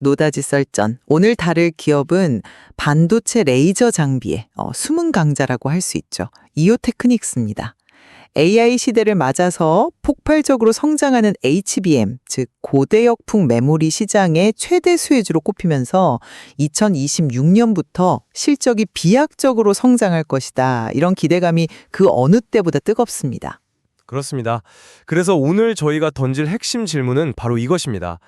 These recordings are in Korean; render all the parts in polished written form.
노다지 썰전. 오늘 다룰 기업은 반도체 레이저 장비의 숨은 강자라고 할 수 있죠. 이오테크닉스입니다. AI 시대를 맞아서 폭발적으로 성장하는 HBM, 즉 고대역풍 메모리 시장의 최대 수혜주로 꼽히면서 2026년부터 실적이 비약적으로 성장할 것이다. 이런 기대감이 그 어느 때보다 뜨겁습니다. 그렇습니다. 그래서 오늘 저희가 던질 핵심 질문은 바로 이것입니다.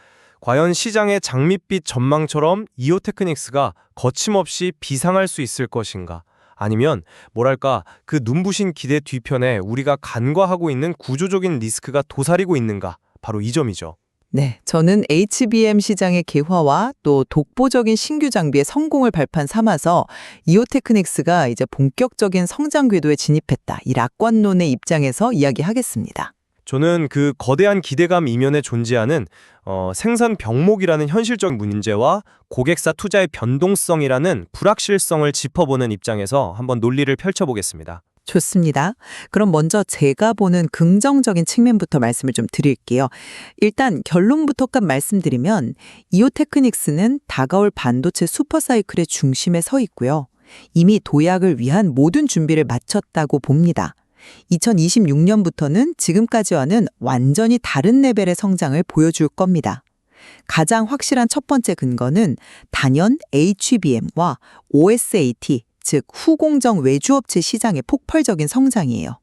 과연 시장의 장밋빛 전망처럼 이오테크닉스가 거침없이 비상할 수 있을 것인가? 아니면 뭐랄까 그 눈부신 기대 뒤편에 우리가 간과하고 있는 구조적인 리스크가 도사리고 있는가? 바로 이 점이죠. 네, 저는 HBM 시장의 개화와 또 독보적인 신규 장비의 성공을 발판 삼아서 이오테크닉스가 이제 본격적인 성장 궤도에 진입했다. 이 낙관론의 입장에서 이야기하겠습니다. 저는 그 거대한 기대감 이면에 존재하는 생산 병목이라는 현실적 문제와 고객사 투자의 변동성이라는 불확실성을 짚어보는 입장에서 한번 논리를 펼쳐보겠습니다. 좋습니다. 그럼 먼저 제가 보는 긍정적인 측면부터 말씀을 좀 드릴게요. 일단 결론부터까지 말씀드리면 이오테크닉스는 다가올 반도체 슈퍼사이클의 중심에 서 있고요. 이미 도약을 위한 모든 준비를 마쳤다고 봅니다. 2026년부터는 지금까지와는 완전히 다른 레벨의 성장을 보여줄 겁니다. 가장 확실한 첫 번째 근거는 단연 HBM과 OSAT, 즉 후공정 외주업체 시장의 폭발적인 성장이에요.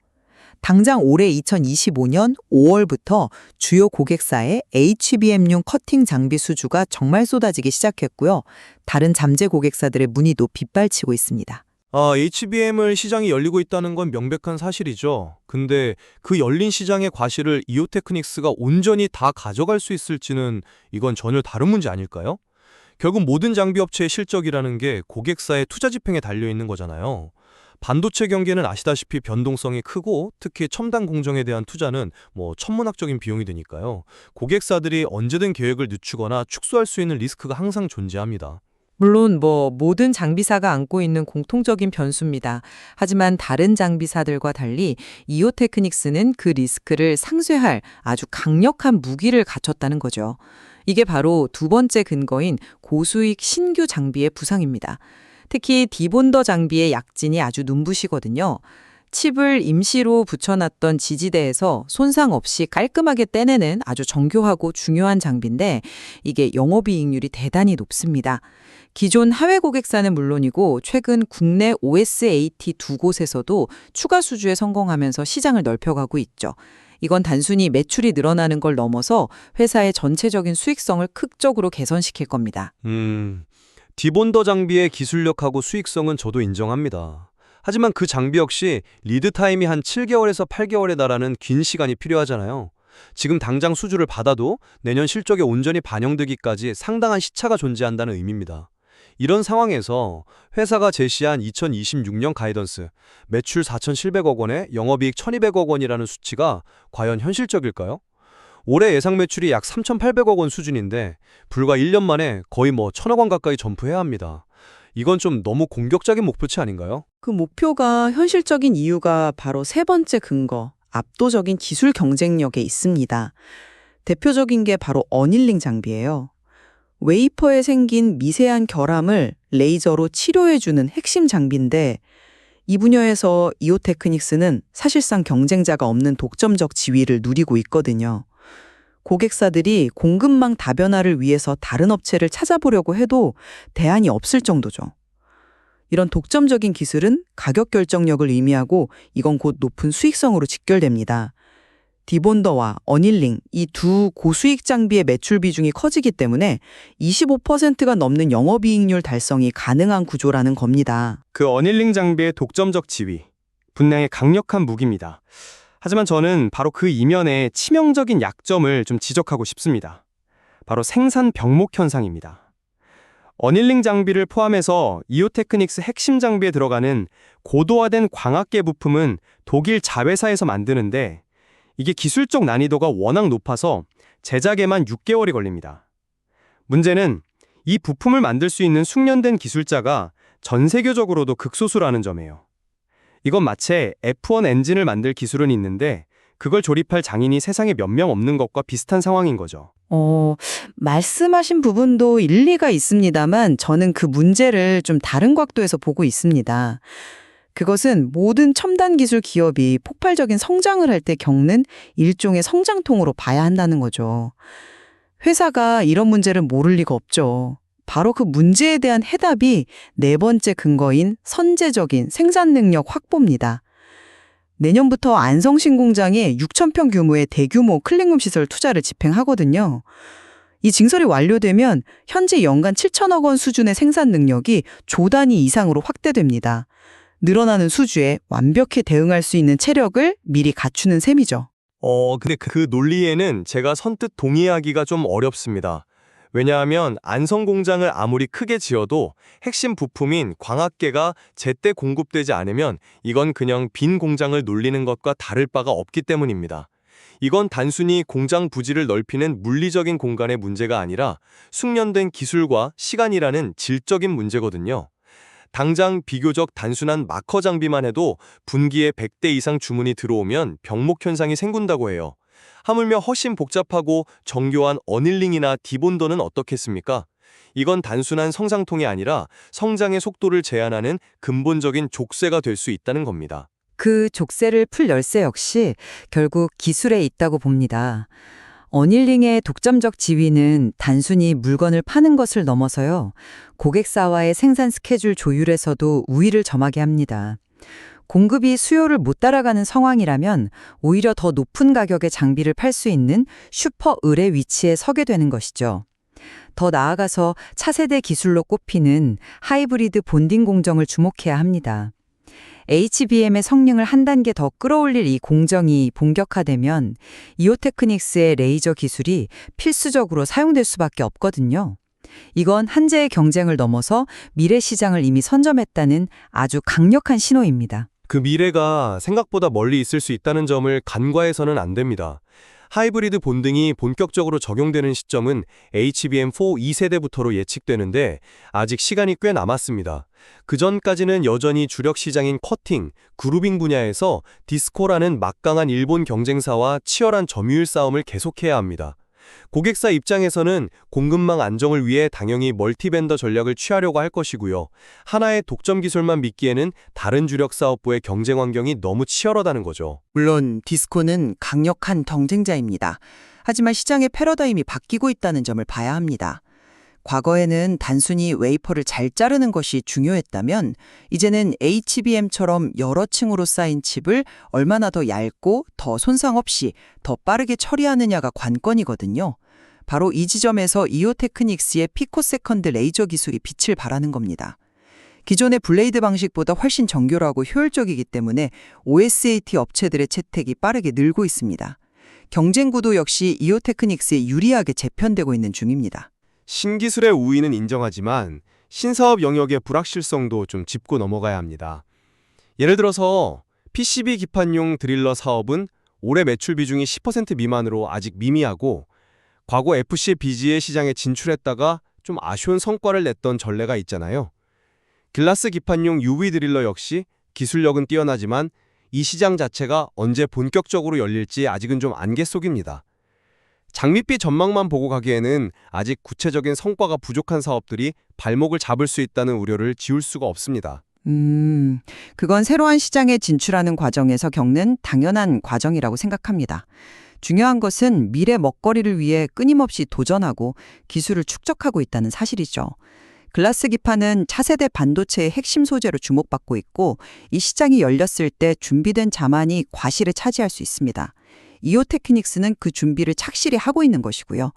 당장 올해 2025년 5월부터 주요 고객사의 HBM용 커팅 장비 수주가 정말 쏟아지기 시작했고요. 다른 잠재 고객사들의 문의도 빗발치고 있습니다. HBM을 시장이 열리고 있다는 건 명백한 사실이죠. 근데 그 열린 시장의 과실을 이오테크닉스가 온전히 다 가져갈 수 있을지는 이건 전혀 다른 문제 아닐까요? 결국 모든 장비 업체의 실적이라는 게 고객사의 투자 집행에 달려 있는 거잖아요. 반도체 경기는 아시다시피 변동성이 크고 특히 첨단 공정에 대한 투자는 천문학적인 비용이 드니까요. 고객사들이 언제든 계획을 늦추거나 축소할 수 있는 리스크가 항상 존재합니다. 물론 모든 장비사가 안고 있는 공통적인 변수입니다. 하지만 다른 장비사들과 달리 이오테크닉스는 그 리스크를 상쇄할 아주 강력한 무기를 갖췄다는 거죠. 이게 바로 두 번째 근거인 고수익 신규 장비의 부상입니다. 특히 디본더 장비의 약진이 아주 눈부시거든요. 칩을 임시로 붙여놨던 지지대에서 손상 없이 깔끔하게 떼내는 아주 정교하고 중요한 장비인데 이게 영업이익률이 대단히 높습니다. 기존 하회 고객사는 물론이고 최근 국내 OSAT 두 곳에서도 추가 수주에 성공하면서 시장을 넓혀가고 있죠. 이건 단순히 매출이 늘어나는 걸 넘어서 회사의 전체적인 수익성을 극적으로 개선시킬 겁니다. 디본더 장비의 기술력하고 수익성은 저도 인정합니다. 하지만 그 장비 역시 리드 타임이 한 7개월에서 8개월에 달하는 긴 시간이 필요하잖아요. 지금 당장 수주를 받아도 내년 실적에 온전히 반영되기까지 상당한 시차가 존재한다는 의미입니다. 이런 상황에서 회사가 제시한 2026년 가이던스, 매출 4,700억 원에 영업이익 1,200억 원이라는 수치가 과연 현실적일까요? 올해 예상 매출이 약 3,800억 원 수준인데 불과 1년 만에 거의 1,000억 원 가까이 점프해야 합니다. 이건 좀 너무 공격적인 목표치 아닌가요? 그 목표가 현실적인 이유가 바로 세 번째 근거, 압도적인 기술 경쟁력에 있습니다. 대표적인 게 바로 어닐링 장비예요. 웨이퍼에 생긴 미세한 결함을 레이저로 치료해주는 핵심 장비인데 이 분야에서 이오테크닉스는 사실상 경쟁자가 없는 독점적 지위를 누리고 있거든요. 고객사들이 공급망 다변화를 위해서 다른 업체를 찾아보려고 해도 대안이 없을 정도죠. 이런 독점적인 기술은 가격 결정력을 의미하고 이건 곧 높은 수익성으로 직결됩니다. 디본더와 어닐링 이 두 고수익 장비의 매출 비중이 커지기 때문에 25%가 넘는 영업이익률 달성이 가능한 구조라는 겁니다. 그 어닐링 장비의 독점적 지위, 분량의 강력한 무기입니다. 하지만 저는 바로 그 이면에 치명적인 약점을 좀 지적하고 싶습니다. 바로 생산 병목 현상입니다. 어닐링 장비를 포함해서 이오테크닉스 핵심 장비에 들어가는 고도화된 광학계 부품은 독일 자회사에서 만드는데 이게 기술적 난이도가 워낙 높아서 제작에만 6개월이 걸립니다. 문제는 이 부품을 만들 수 있는 숙련된 기술자가 전 세계적으로도 극소수라는 점이에요. 이건 마치 F1 엔진을 만들 기술은 있는데 그걸 조립할 장인이 세상에 몇 명 없는 것과 비슷한 상황인 거죠. 말씀하신 부분도 일리가 있습니다만 저는 그 문제를 좀 다른 각도에서 보고 있습니다. 그것은 모든 첨단 기술 기업이 폭발적인 성장을 할 때 겪는 일종의 성장통으로 봐야 한다는 거죠. 회사가 이런 문제를 모를 리가 없죠. 바로 그 문제에 대한 해답이 네 번째 근거인 선제적인 생산 능력 확보입니다. 내년부터 안성신 공장에 6,000평 규모의 대규모 클린룸 시설 투자를 집행하거든요. 이 증설이 완료되면 현재 연간 7천억 원 수준의 생산 능력이 조 단위 이상으로 확대됩니다. 늘어나는 수주에 완벽히 대응할 수 있는 체력을 미리 갖추는 셈이죠. 근데 그 논리에는 제가 선뜻 동의하기가 좀 어렵습니다. 왜냐하면 안성 공장을 아무리 크게 지어도 핵심 부품인 광학계가 제때 공급되지 않으면 이건 그냥 빈 공장을 놀리는 것과 다를 바가 없기 때문입니다. 이건 단순히 공장 부지를 넓히는 물리적인 공간의 문제가 아니라 숙련된 기술과 시간이라는 질적인 문제거든요. 당장 비교적 단순한 마커 장비만 해도 분기에 100대 이상 주문이 들어오면 병목 현상이 생긴다고 해요. 하물며 훨씬 복잡하고 정교한 어닐링이나 디본더는 어떻겠습니까? 이건 단순한 성장통이 아니라 성장의 속도를 제한하는 근본적인 족쇄가 될 수 있다는 겁니다. 그 족쇄를 풀 열쇠 역시 결국 기술에 있다고 봅니다. 어닐링의 독점적 지위는 단순히 물건을 파는 것을 넘어서요. 고객사와의 생산 스케줄 조율에서도 우위를 점하게 합니다. 공급이 수요를 못 따라가는 상황이라면 오히려 더 높은 가격의 장비를 팔 수 있는 슈퍼 을의 위치에 서게 되는 것이죠. 더 나아가서 차세대 기술로 꼽히는 하이브리드 본딩 공정을 주목해야 합니다. HBM의 성능을 한 단계 더 끌어올릴 이 공정이 본격화되면 이오테크닉스의 레이저 기술이 필수적으로 사용될 수밖에 없거든요. 이건 한재의 경쟁을 넘어서 미래 시장을 이미 선점했다는 아주 강력한 신호입니다. 그 미래가 생각보다 멀리 있을 수 있다는 점을 간과해서는 안 됩니다. 하이브리드 본등이 본격적으로 적용되는 시점은 HBM4 2세대부터로 예측되는데 아직 시간이 꽤 남았습니다. 그 전까지는 여전히 주력 시장인 커팅, 그루빙 분야에서 디스코라는 막강한 일본 경쟁사와 치열한 점유율 싸움을 계속해야 합니다. 고객사 입장에서는 공급망 안정을 위해 당연히 멀티벤더 전략을 취하려고 할 것이고요. 하나의 독점 기술만 믿기에는 다른 주력 사업부의 경쟁 환경이 너무 치열하다는 거죠. 물론 디스코는 강력한 경쟁자입니다. 하지만 시장의 패러다임이 바뀌고 있다는 점을 봐야 합니다. 과거에는 단순히 웨이퍼를 잘 자르는 것이 중요했다면 이제는 HBM처럼 여러 층으로 쌓인 칩을 얼마나 더 얇고 더 손상 없이 더 빠르게 처리하느냐가 관건이거든요. 바로 이 지점에서 이오테크닉스의 피코세컨드 레이저 기술이 빛을 발하는 겁니다. 기존의 블레이드 방식보다 훨씬 정교하고 효율적이기 때문에 OSAT 업체들의 채택이 빠르게 늘고 있습니다. 경쟁 구도 역시 이오테크닉스에 유리하게 재편되고 있는 중입니다. 신기술의 우위는 인정하지만 신사업 영역의 불확실성도 좀 짚고 넘어가야 합니다. 예를 들어서 PCB 기판용 드릴러 사업은 올해 매출 비중이 10% 미만으로 아직 미미하고 과거 FCBGA 시장에 진출했다가 좀 아쉬운 성과를 냈던 전례가 있잖아요. 글라스 기판용 UV 드릴러 역시 기술력은 뛰어나지만 이 시장 자체가 언제 본격적으로 열릴지 아직은 좀 안개 속입니다. 장밋빛 전망만 보고 가기에는 아직 구체적인 성과가 부족한 사업들이 발목을 잡을 수 있다는 우려를 지울 수가 없습니다. 그건 새로운 시장에 진출하는 과정에서 겪는 당연한 과정이라고 생각합니다. 중요한 것은 미래 먹거리를 위해 끊임없이 도전하고 기술을 축적하고 있다는 사실이죠. 글라스 기판은 차세대 반도체의 핵심 소재로 주목받고 있고 이 시장이 열렸을 때 준비된 자만이 과실을 차지할 수 있습니다. 이오테크닉스는 그 준비를 착실히 하고 있는 것이고요.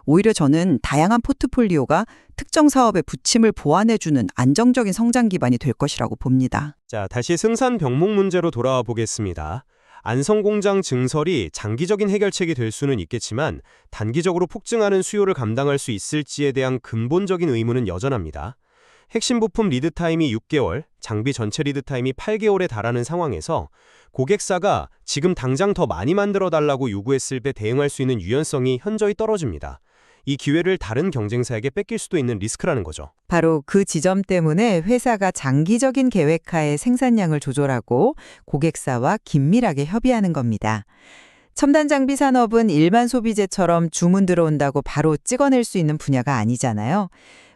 오히려 저는 다양한 포트폴리오가 특정 사업의 부침을 보완해주는 안정적인 성장 기반이 될 것이라고 봅니다. 자, 다시 생산 병목 문제로 돌아와 보겠습니다. 안성공장 증설이 장기적인 해결책이 될 수는 있겠지만 단기적으로 폭증하는 수요를 감당할 수 있을지에 대한 근본적인 의문은 여전합니다. 핵심 부품 리드 타임이 6개월, 장비 전체 리드 타임이 8개월에 달하는 상황에서 고객사가 지금 당장 더 많이 만들어 달라고 요구했을 때 대응할 수 있는 유연성이 현저히 떨어집니다. 이 기회를 다른 경쟁사에게 뺏길 수도 있는 리스크라는 거죠. 바로 그 지점 때문에 회사가 장기적인 계획하에 생산량을 조절하고 고객사와 긴밀하게 협의하는 겁니다. 첨단 장비 산업은 일반 소비재처럼 주문 들어온다고 바로 찍어낼 수 있는 분야가 아니잖아요.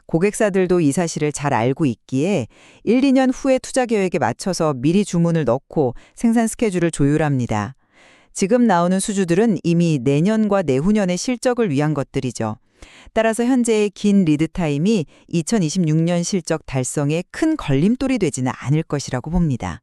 고객사들도 이 사실을 잘 알고 있기에 1, 2년 후에 투자 계획에 맞춰서 미리 주문을 넣고 생산 스케줄을 조율합니다. 지금 나오는 수주들은 이미 내년과 내후년의 실적을 위한 것들이죠. 따라서 현재의 긴 리드 타임이 2026년 실적 달성에 큰 걸림돌이 되지는 않을 것이라고 봅니다.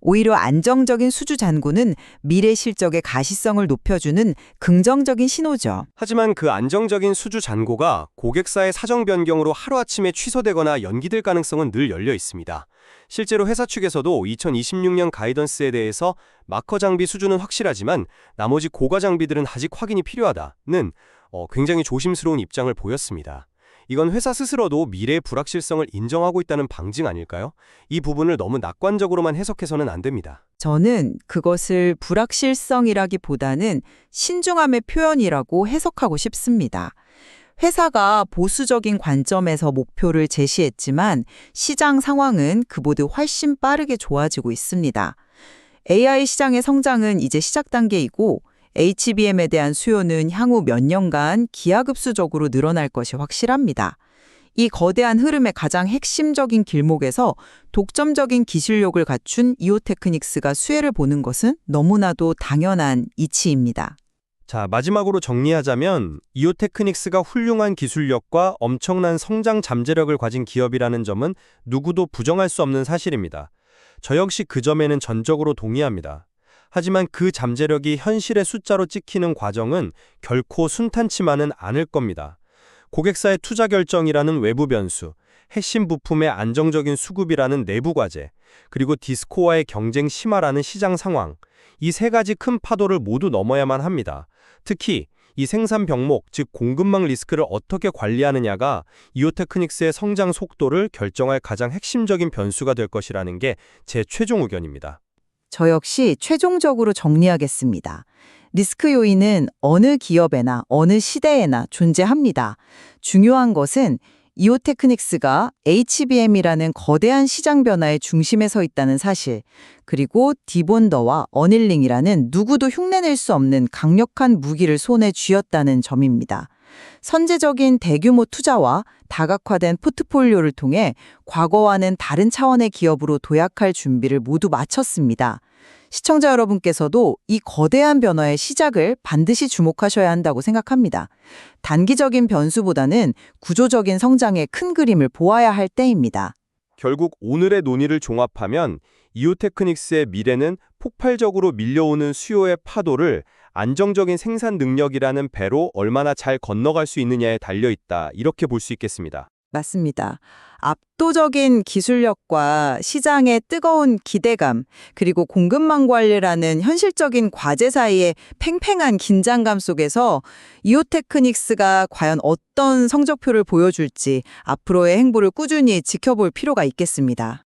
오히려 안정적인 수주 잔고는 미래 실적의 가시성을 높여주는 긍정적인 신호죠. 하지만 그 안정적인 수주 잔고가 고객사의 사정 변경으로 하루아침에 취소되거나 연기될 가능성은 늘 열려 있습니다. 실제로 회사 측에서도 2026년 가이던스에 대해서 마커 장비 수주는 확실하지만 나머지 고가 장비들은 아직 확인이 필요하다는 굉장히 조심스러운 입장을 보였습니다. 이건 회사 스스로도 미래의 불확실성을 인정하고 있다는 방증 아닐까요? 이 부분을 너무 낙관적으로만 해석해서는 안 됩니다. 저는 그것을 불확실성이라기보다는 신중함의 표현이라고 해석하고 싶습니다. 회사가 보수적인 관점에서 목표를 제시했지만 시장 상황은 그보다 훨씬 빠르게 좋아지고 있습니다. AI 시장의 성장은 이제 시작 단계이고 HBM에 대한 수요는 향후 몇 년간 기하급수적으로 늘어날 것이 확실합니다. 이 거대한 흐름의 가장 핵심적인 길목에서 독점적인 기술력을 갖춘 이오테크닉스가 수혜를 보는 것은 너무나도 당연한 이치입니다. 자, 마지막으로 정리하자면 이오테크닉스가 훌륭한 기술력과 엄청난 성장 잠재력을 가진 기업이라는 점은 누구도 부정할 수 없는 사실입니다. 저 역시 그 점에는 전적으로 동의합니다. 하지만 그 잠재력이 현실의 숫자로 찍히는 과정은 결코 순탄치만은 않을 겁니다. 고객사의 투자 결정이라는 외부 변수, 핵심 부품의 안정적인 수급이라는 내부 과제, 그리고 디스코와의 경쟁 심화라는 시장 상황, 이 세 가지 큰 파도를 모두 넘어야만 합니다. 특히 이 생산 병목, 즉 공급망 리스크를 어떻게 관리하느냐가 이오테크닉스의 성장 속도를 결정할 가장 핵심적인 변수가 될 것이라는 게 제 최종 의견입니다. 저 역시 최종적으로 정리하겠습니다. 리스크 요인은 어느 기업에나 어느 시대에나 존재합니다. 중요한 것은 이오테크닉스가 HBM이라는 거대한 시장 변화의 중심에 서 있다는 사실, 그리고 디본더와 어닐링이라는 누구도 흉내낼 수 없는 강력한 무기를 손에 쥐었다는 점입니다. 선제적인 대규모 투자와 다각화된 포트폴리오를 통해 과거와는 다른 차원의 기업으로 도약할 준비를 모두 마쳤습니다. 시청자 여러분께서도 이 거대한 변화의 시작을 반드시 주목하셔야 한다고 생각합니다. 단기적인 변수보다는 구조적인 성장의 큰 그림을 보아야 할 때입니다. 결국 오늘의 논의를 종합하면 이오테크닉스의 미래는 폭발적으로 밀려오는 수요의 파도를 안정적인 생산 능력이라는 배로 얼마나 잘 건너갈 수 있느냐에 달려있다, 이렇게 볼 수 있겠습니다. 맞습니다. 압도적인 기술력과 시장의 뜨거운 기대감, 그리고 공급망 관리라는 현실적인 과제 사이의 팽팽한 긴장감 속에서 이오테크닉스가 과연 어떤 성적표를 보여줄지 앞으로의 행보를 꾸준히 지켜볼 필요가 있겠습니다.